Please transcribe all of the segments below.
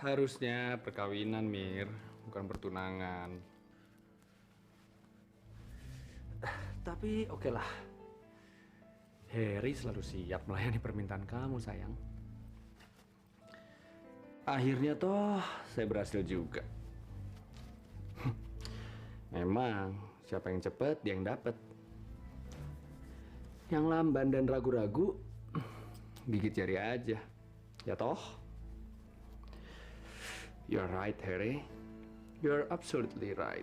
Harusnya perkawinan, Mir, bukan pertunangan. Tapi oke lah. Harry selalu siap melayani permintaan kamu, sayang. Akhirnya toh saya berhasil juga. Memang siapa yang cepat dia yang dapat. Yang lamban dan ragu-ragu gigit jari aja. Ya toh? You're right, Harry. You're absolutely right.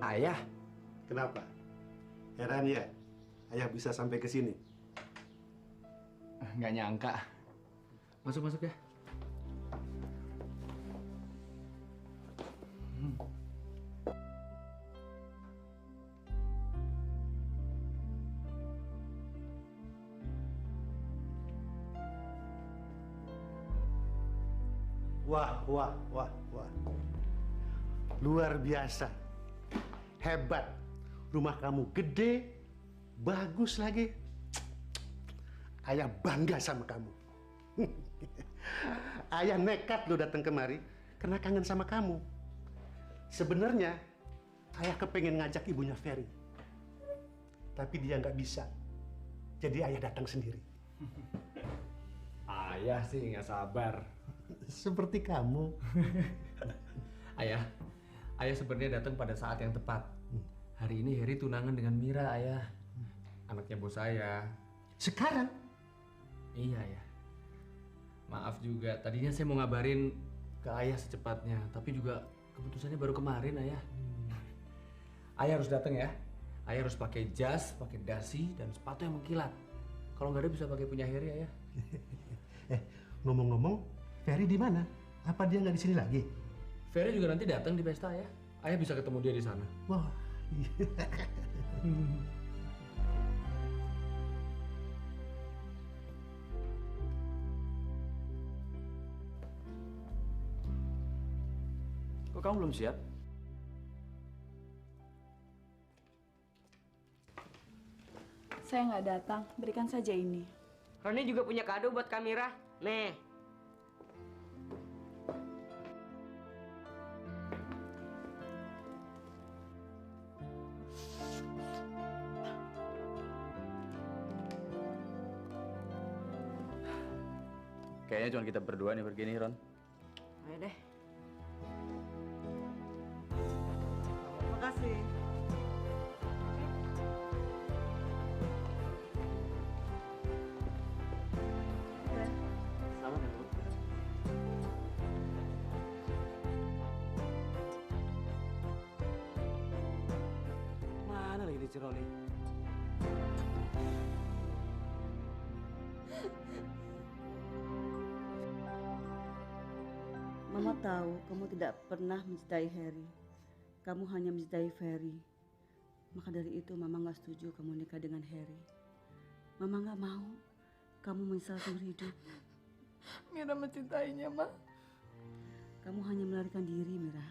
Ayah, Kenapa? Heran ya, ayah bisa sampai ke sini. nggak nyangka. Masuk ya. Wah. Luar biasa. Hebat. Rumah kamu gede, bagus lagi. Ayah bangga sama kamu. Ayah nekat lo datang kemari karena kangen sama kamu. Sebenarnya ayah kepengen ngajak ibunya Ferry, tapi dia nggak bisa. Jadi ayah datang sendiri. Ayah sih nggak sabar. Seperti kamu. Ayah sebenarnya datang pada saat yang tepat. Hari ini Harry tunangan dengan Mira, Ayah. Anaknya bos saya. Sekarang? Iya, Ayah. Maaf juga, tadinya saya mau ngabarin ke Ayah secepatnya, tapi juga keputusannya baru kemarin, Ayah. Ayah harus datang ya. Ayah harus pakai jas, pakai dasi, dan sepatu yang mengkilat. Kalau nggak ada bisa pakai punya Harry, Ayah. Ngomong-ngomong, Ferry di mana? Apa dia nggak di sini lagi? Ferry juga nanti datang di pesta, Ayah. Ayah bisa ketemu dia di sana. Wah. Kok kamu belum siap? Saya nggak datang, berikan saja ini. Roni juga punya kado buat Kamira. Nih. kayaknya cuma kita berdua nih pergi nih, Ron. Ayo deh. Makasih. Selamat ya, Bu. Mana lagi di Ciroli? Mama tahu kamu tidak pernah mencintai Harry. Kamu hanya mencintai Ferry. Maka dari itu Mama nggak setuju kamu nikah dengan Harry. Mama nggak mau kamu menyesal seumur hidup. Mira mencintainya, Ma. Kamu hanya melarikan diri, Mira.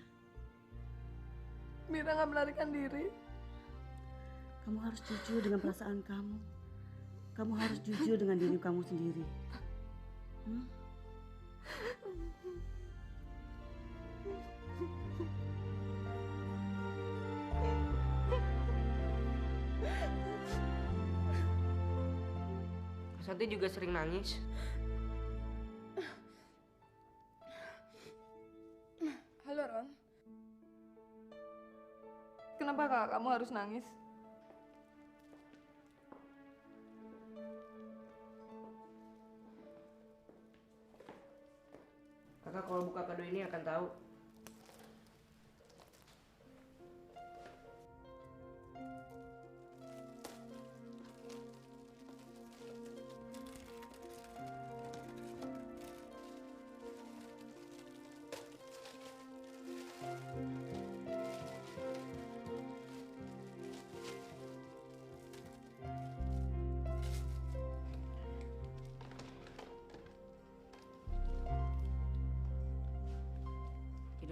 Mira nggak melarikan diri. Kamu harus jujur dengan perasaan kamu. Kamu harus jujur dengan diri kamu sendiri. Santi juga sering nangis. Halo, Ron. Kenapa kakak kamu harus nangis? Kakak kalau buka kado ini akan tahu.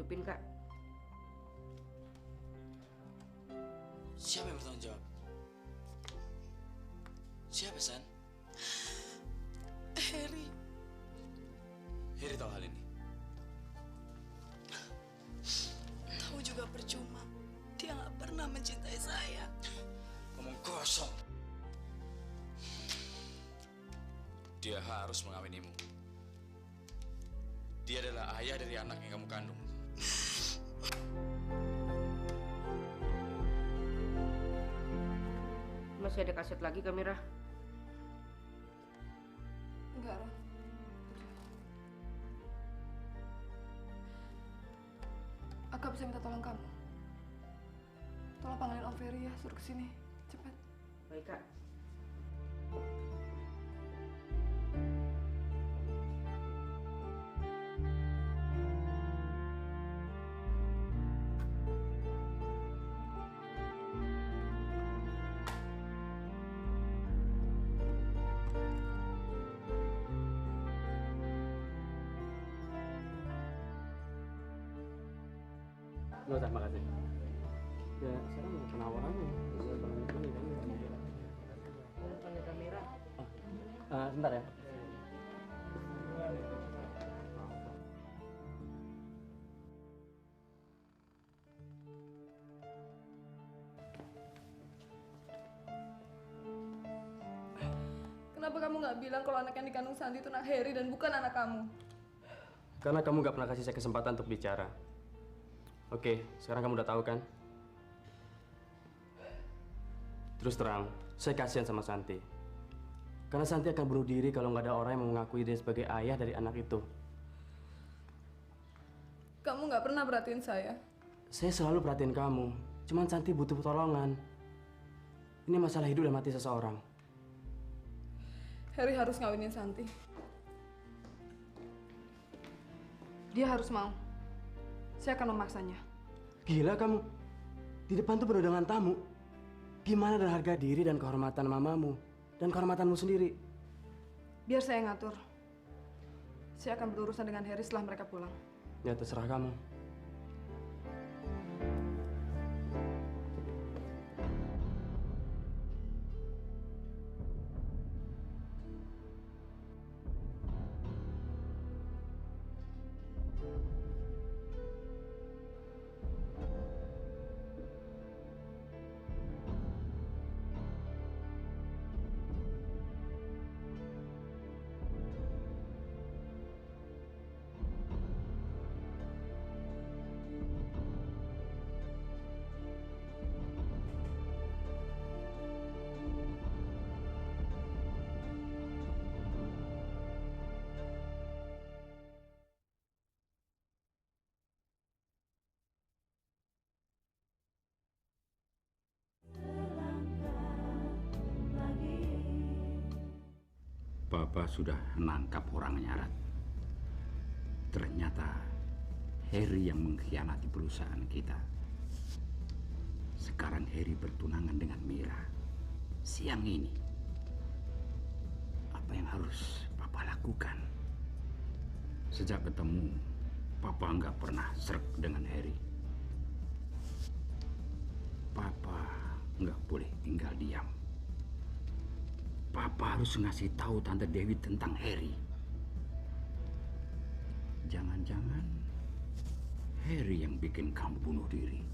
tutupin, Kak. Siapa yang bertanggung jawab? Siapa, San? Harry. Harry tahu hal ini. Tahu juga percuma. Dia nggak pernah mencintai saya. Ngomong kosong. Dia harus mengawinimu. Dia adalah ayah dari anak yang kamu kandung. Masih ada kaset lagi, Kak Mira? Enggak, Raf. Aka bisa minta tolong kamu. Tolong panggilin Om Ferry ya, suruh kesini. Cepat. Baik, Kak. Nggak usah, makasih. Ya, sekarang mau penawarannya. Bisa banget ini kan. Panggil Kak Mira. Sebentar ya. Kenapa kamu nggak bilang kalau anak yang dikandung Santi itu anak Harry dan bukan anak kamu? Karena kamu nggak pernah kasih saya kesempatan untuk bicara. Oke, sekarang kamu udah tahu kan? Terus terang, saya kasihan sama Santi. Karena Santi akan bunuh diri kalau nggak ada orang yang mengakui dia sebagai ayah dari anak itu. Kamu nggak pernah perhatiin saya. Saya selalu perhatiin kamu. Cuman Santi butuh pertolongan. Ini masalah hidup dan mati seseorang. Harry harus ngawinin Santi. Dia harus mau. Saya akan memaksanya. Gila kamu. Di depan tuh penuh dengan tamu. Gimana dengan harga diri dan kehormatan mamamu? Dan kehormatanmu sendiri? Biar saya ngatur. Saya akan berurusan dengan Harry setelah mereka pulang. Ya terserah kamu. Papa sudah menangkap orangnya, Rat. Ternyata Harry yang mengkhianati perusahaan kita. Sekarang Harry bertunangan dengan Mira. Siang ini, apa yang harus Papa lakukan? Sejak ketemu, Papa nggak pernah srek dengan Harry. Papa nggak boleh tinggal diam. Papa harus ngasih tahu Tante Dewi tentang Harry. Jangan-jangan Harry yang bikin kamu bunuh diri.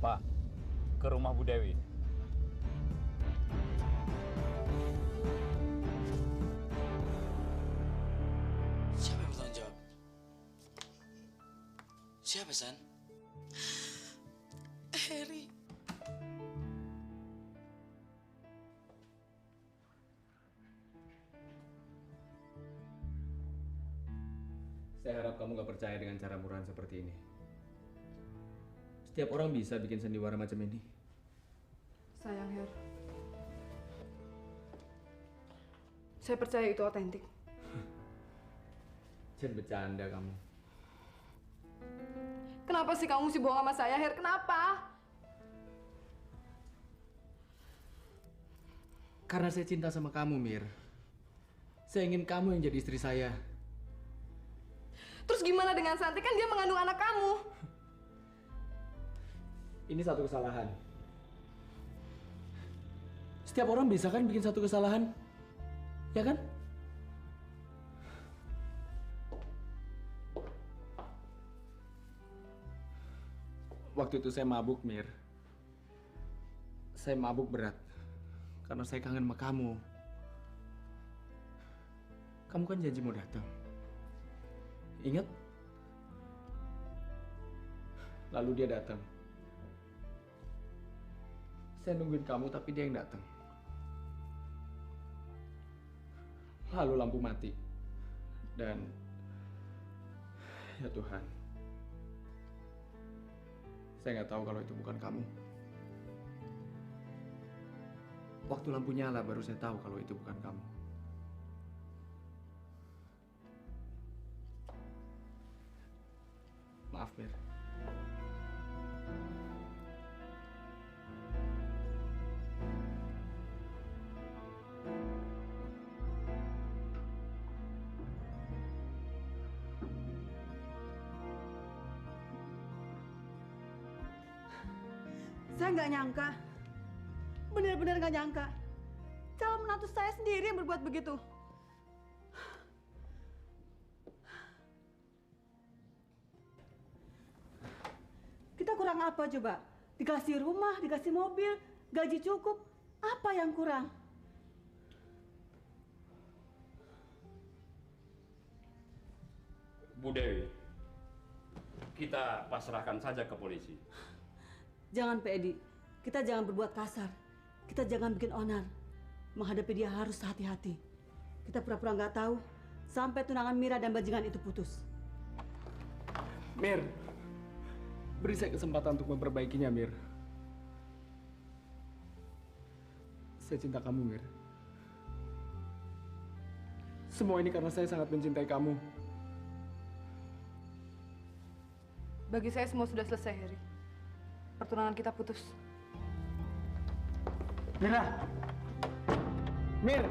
Pak, ke rumah Bu Dewi. Siapa yang bertanggung jawab? Siapa, San? Harry. Saya harap kamu gak percaya dengan cara murahan seperti ini. Setiap orang bisa bikin sandiwara macam ini. Sayang, Her. Saya percaya itu otentik. Jangan bercanda kamu. Kenapa sih kamu mesti bohong sama saya, Her? Kenapa? Karena saya cinta sama kamu, Mir. Saya ingin kamu yang jadi istri saya. Terus gimana dengan Santi? Kan dia mengandung anak kamu. Ini satu kesalahan. Setiap orang bisa kan bikin satu kesalahan? Ya kan? Waktu itu saya mabuk, Mir. Saya mabuk berat. Karena saya kangen sama kamu. Kamu kan janji mau datang. Ingat? Lalu dia datang. Saya nungguin kamu tapi dia yang datang. Lalu lampu mati. Dan ya Tuhan, saya nggak tahu kalau itu bukan kamu. Waktu lampu nyala baru saya tahu kalau itu bukan kamu. Maaf, Mir. Saya nggak nyangka, benar-benar nggak nyangka. Calon menantu saya sendiri yang berbuat begitu. Kita kurang apa coba? Dikasih rumah, dikasih mobil, gaji cukup. Apa yang kurang? Bu Dewi, kita pasrahkan saja ke polisi. Jangan, Pak Edi. Kita jangan berbuat kasar. Kita jangan bikin onar. Menghadapi dia harus hati-hati. Kita pura-pura nggak tahu sampai tunangan Mira dan bajingan itu putus. Mir, beri saya kesempatan untuk memperbaikinya, Mir. Saya cinta kamu, Mir. Semua ini karena saya sangat mencintai kamu. Bagi saya semua sudah selesai, Heri. Pertunangan kita putus. Mira! Mir!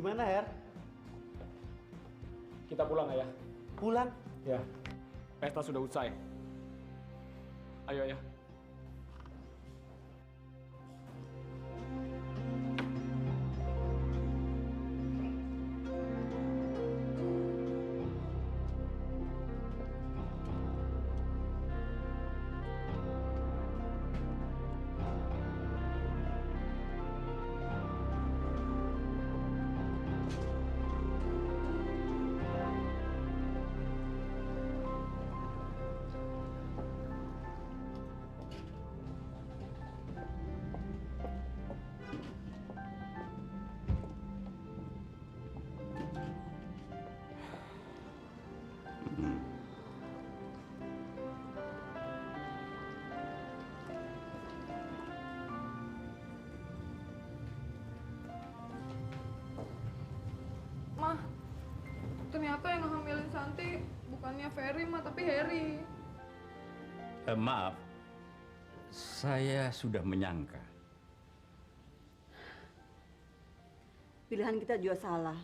Gimana, Her? Kita pulang, Ayah. Pulang? Ya. Pesta sudah usai. Ayo, Ayah. Mah, ternyata yang ngehamilin Santi bukannya Ferry, mah, tapi Heri. Maaf, saya sudah menyangka. Pilihan kita juga salah.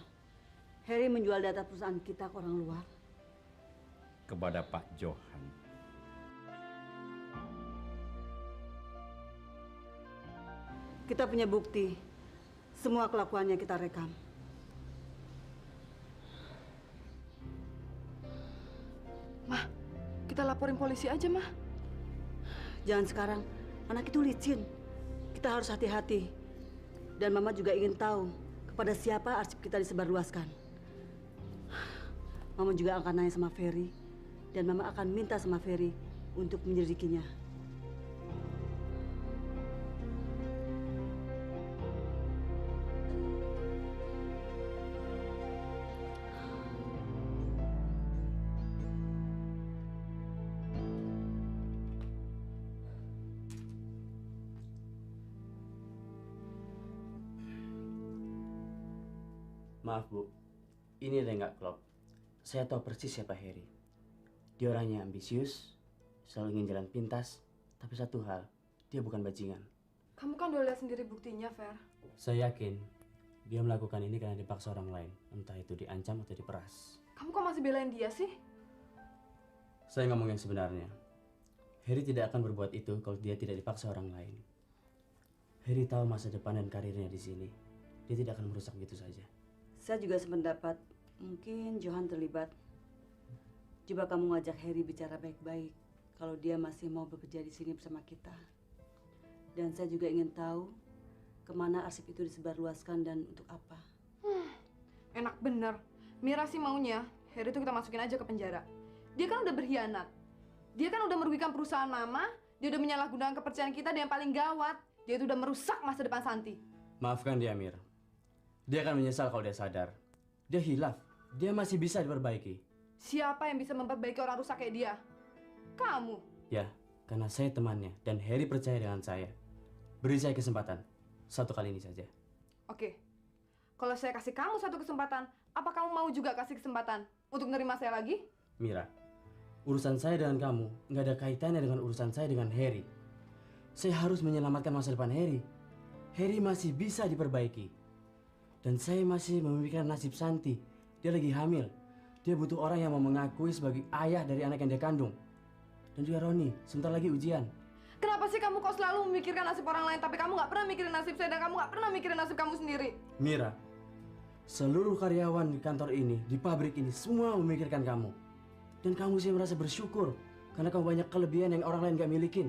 Heri menjual data perusahaan kita ke orang luar. Kepada Pak Johan. Kita punya bukti. Semua kelakuannya kita rekam. Mah, kita laporin polisi aja, Mah. Jangan sekarang. Anak itu licin. Kita harus hati-hati. Dan Mama juga ingin tahu kepada siapa arsip kita disebarluaskan. Mama juga akan nanya sama Ferry. Dan Mama akan minta sama Ferry untuk menyelidikinya. Maaf Bu, ini ada nggak klop. Saya tahu persis siapa Harry. Dia orangnya ambisius, selalu ingin jalan pintas, tapi satu hal, dia bukan bajingan. Kamu kan udah lihat sendiri buktinya, Fer. Saya yakin dia melakukan ini karena dipaksa orang lain, entah itu diancam atau diperas. Kamu kok masih belain dia sih? Saya ngomong yang sebenarnya. Harry tidak akan berbuat itu kalau dia tidak dipaksa orang lain. Harry tahu masa depan dan karirnya di sini. Dia tidak akan merusak begitu saja. Saya juga sependapat, mungkin Johan terlibat. Coba kamu ngajak Harry bicara baik-baik kalau dia masih mau bekerja di sini bersama kita. Dan saya juga ingin tahu kemana arsip itu disebarluaskan dan untuk apa. Enak bener. Mira sih maunya Harry itu kita masukin aja ke penjara. Dia kan udah berkhianat. Dia kan udah merugikan perusahaan Mama. Dia udah menyalahgunakan kepercayaan kita dan yang paling gawat, dia itu udah merusak masa depan Santi. Maafkan dia, Mir. Dia akan menyesal kalau dia sadar. Dia hilaf. Dia masih bisa diperbaiki. Siapa yang bisa memperbaiki orang rusak kayak dia? Kamu. Ya, karena saya temannya dan Harry percaya dengan saya. Beri saya kesempatan. Satu kali ini saja. Oke. Kalau saya kasih kamu satu kesempatan, apa kamu mau juga kasih kesempatan untuk nerima saya lagi? Mira, urusan saya dengan kamu nggak ada kaitannya dengan urusan saya dengan Harry. Saya harus menyelamatkan masa depan Harry. Harry masih bisa diperbaiki. Dan saya masih memikirkan nasib Santi. Dia lagi hamil. Dia butuh orang yang mau mengakui sebagai ayah dari anak yang dia kandung. Dan juga Roni, sebentar lagi ujian. Kenapa sih kamu kok selalu memikirkan nasib orang lain, tapi kamu nggak pernah mikirin nasib saya dan kamu nggak pernah mikirin nasib kamu sendiri? Mira, seluruh karyawan di kantor ini, di pabrik ini, semua memikirkan kamu. Dan kamu sih merasa bersyukur karena kamu banyak kelebihan yang orang lain gak milikin.